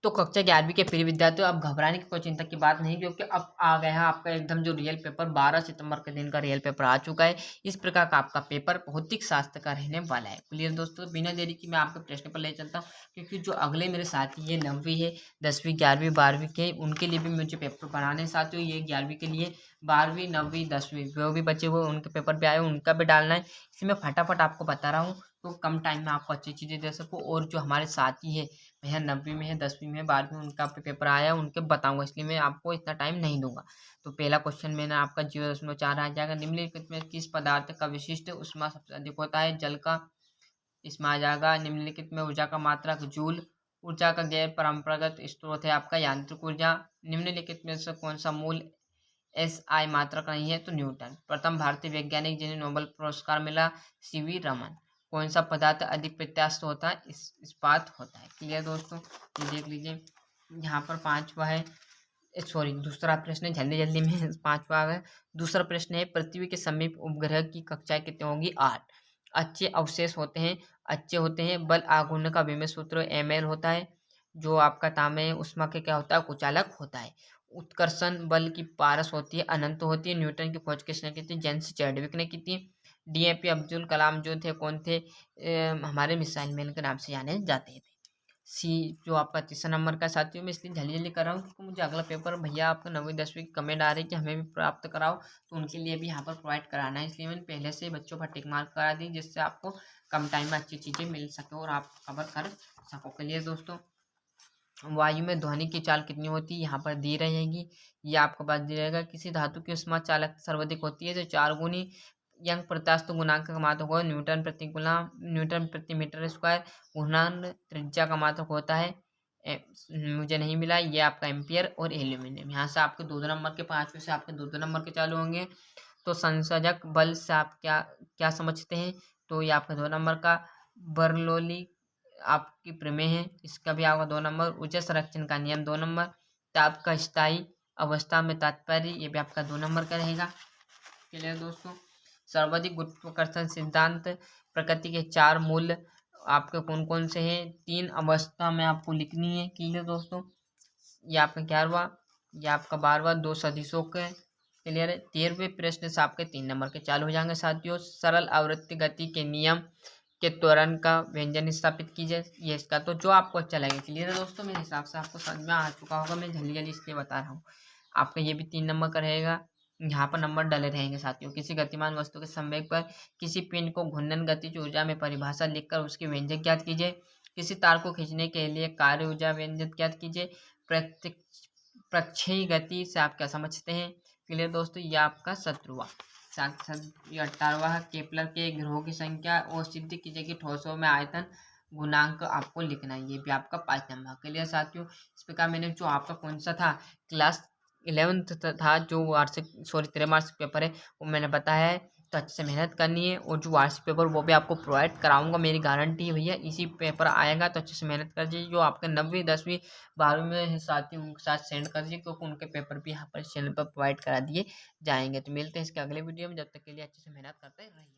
तो कक्षा 11वीं के प्रिय विद्यार्थियों, अब घबराने की कोई चिंता की बात नहीं, क्योंकि अब आ गया है आपका एकदम जो रियल पेपर 12 सितंबर के दिन का रियल पेपर आ चुका है। इस प्रकार का आपका पेपर भौतिक शास्त्र का रहने वाला है। क्लियर दोस्तों, बिना देरी की मैं आपके प्रश्न पर ले चलता हूँ, क्योंकि जो अगले मेरे साथी है 9वीं है, 10वीं 11वीं 12वीं के, उनके लिए भी मुझे पेपर बनाने हैं साथियों। ये 11वीं के लिए 12वीं 9वीं 10वीं जो भी बचे हुए उनके पेपर भी आए, उनका भी डालना है। इसलिए मैं फटाफट आपको बता रहा हूँ, तो कम टाइम में आपको अच्छी चीज़ें दे सकूँ। और जो हमारे साथी है भैया 9वीं में है, 10वीं में है, 12वीं में, उनका पेपर आया है, उनके बताऊंगा, इसलिए मैं आपको इतना टाइम नहीं दूंगा। तो पहला क्वेश्चन मैंने आपका 0.4 आ जाएगा। निम्नलिखित में किस पदार्थ का विशिष्ट ऊष्मा सबसे अधिक होता है? जल का। इसमें आ जाएगा निम्नलिखित में ऊर्जा का मात्रक जूल। ऊर्जा का गैर परंपरागत स्रोत है आपका यांत्रिक ऊर्जा। निम्नलिखित में से कौन सा मूल SI मात्रक नहीं है? तो न्यूटन। प्रथम भारतीय वैज्ञानिक जिन्हें नोबेल पुरस्कार मिला? CV रमन। कौन सा पदार्थ अधिक प्रत्यास्थ होता है? इस्पात होता है। क्लियर दोस्तों, ये देख लीजिए यहाँ पर पांचवा है, सॉरी दूसरा प्रश्न है, जल्दी जल्दी में पांचवा आ गया। दूसरा प्रश्न है, पृथ्वी के समीप उपग्रह की कक्षाएं कितनी होंगी? 8। अच्छे अवशेष होते हैं, अच्छे होते हैं। बल आघूर्ण का विमेय सूत्र ML होता है। जो आपका ताम्य उष्मा के क्या होता है? कुचालक होता है। उत्कर्षण बल की पारस होती है, अनंत होती है। न्यूटन की खोज किसने की थी? जेम्स चैडविक ने की थी। DAP अब्दुल कलाम जो थे कौन थे? हमारे मिसाइल मैन के नाम से जाने जाते थे। सी जो आपका तीसरा नंबर का साथियों में इसलिए जल्दी जल्दी कर रहा हूँ, क्योंकि मुझे अगला पेपर भैया आपका 9वीं 10वीं की कमेंट आ रही है कि हमें भी प्राप्त कराओ, तो उनके लिए भी यहाँ पर प्रोवाइड कराना है। इसलिए मैंने पहले से बच्चों पर टिक मार्क करा दी, जिससे आपको कम टाइम में अच्छी चीज़ें मिल सके और आप कवर कर सको। क्लियर दोस्तों, वायु में ध्वनि की चाल कितनी होती है? यहाँ पर दी रहेगी, ये आपके पास दी रहेगा। किसी धातु की उष्मा चालक सर्वाधिक होती है? तो 4 गुनी। यंग प्रत्यास्थ गुणांक का मात्रक होगा न्यूटन प्रति गुलाम, न्यूटन प्रति मीटर स्क्वायर। घूर्णन त्रिज्या का मात्रक होता है मुझे नहीं मिला, ये आपका एम्पियर। और एल्यूमिनियम। यहाँ से आपके 2 नंबर के, 5वें से आपके 2 नंबर के चालू होंगे। तो संसर्जक बल से आप क्या क्या समझते हैं? तो ये आपका 2 नंबर का बर्नौली आपकी प्रमेय है, इसका भी आपका 2 नंबर। ऊर्जा संरक्षण का नियम 2 नंबर। ताप का स्थायी अवस्था में तात्पर्य, ये भी आपका 2 नंबर का रहेगा। क्लियर दोस्तों, सर्वाधिक गुरुत्वाकर्षण सिद्धांत, प्रकृति के 4 मूल आपके कौन कौन से हैं? 3 अवस्था में आपको लिखनी है। क्लियर दोस्तों, ये आपका 11वां, ये आपका 12वां, 2 सदिशों के। क्लियर है। 13वें प्रश्न से आपके 3 नंबर के चालू हो जाएंगे साथियों। सरल आवृत्ति गति के नियम के त्वरण का व्यंजन स्थापित कीजिए, ये इसका। तो जो आपको अच्छा लगे। क्लियर है दोस्तों, मेरे हिसाब से आपको समझ में आ चुका होगा, मैं जल्दी जल्दी इसलिए बता रहा हूँ। आपका ये भी 3 नंबर का रहेगा। यहाँ पर नंबर डले रहेंगे साथियों। किसी गतिमान वस्तु के संवेग पर किसी पिंड को घूर्णन गतिज ऊर्जा में परिभाषा लिखकर उसके व्यंजक ज्ञात कीजिए। किसी तार को खींचने के लिए कार्य ऊर्जा व्यंजक ज्ञात कीजिए। प्रक्षेयी गति से आप क्या समझते हैं? क्लियर दोस्तों, ये आपका 17वां। 18वां, केपलर के ग्रहों की संख्या और सिद्ध कीजिए कि ठोसों में आयतन गुणांक आपको लिखना है, ये भी आपका 5 नंबर। क्लियर साथियों, इस प्रकार मैंने जो आपका कौन सा था क्लास 11th था, जो वार्षिक सॉरी त्रैमासिक पेपर है, वो मैंने बताया है। तो अच्छे से मेहनत करनी है, और जो वार्षिक पेपर वो भी आपको प्रोवाइड कराऊंगा, मेरी गारंटी है भैया। इसी पेपर आएगा तो अच्छे से मेहनत कर दीजिए। जो आपके 9वीं 10वीं 12वीं में साथी उनके साथ सेंड कर दीजिए, क्योंकि उनके पेपर भी यहाँ पर चैनल पर प्रोवाइड करा दिए जाएंगे। तो मिलते हैं इसके अगले वीडियो में, जब तक के लिए अच्छे से मेहनत करते रहिए।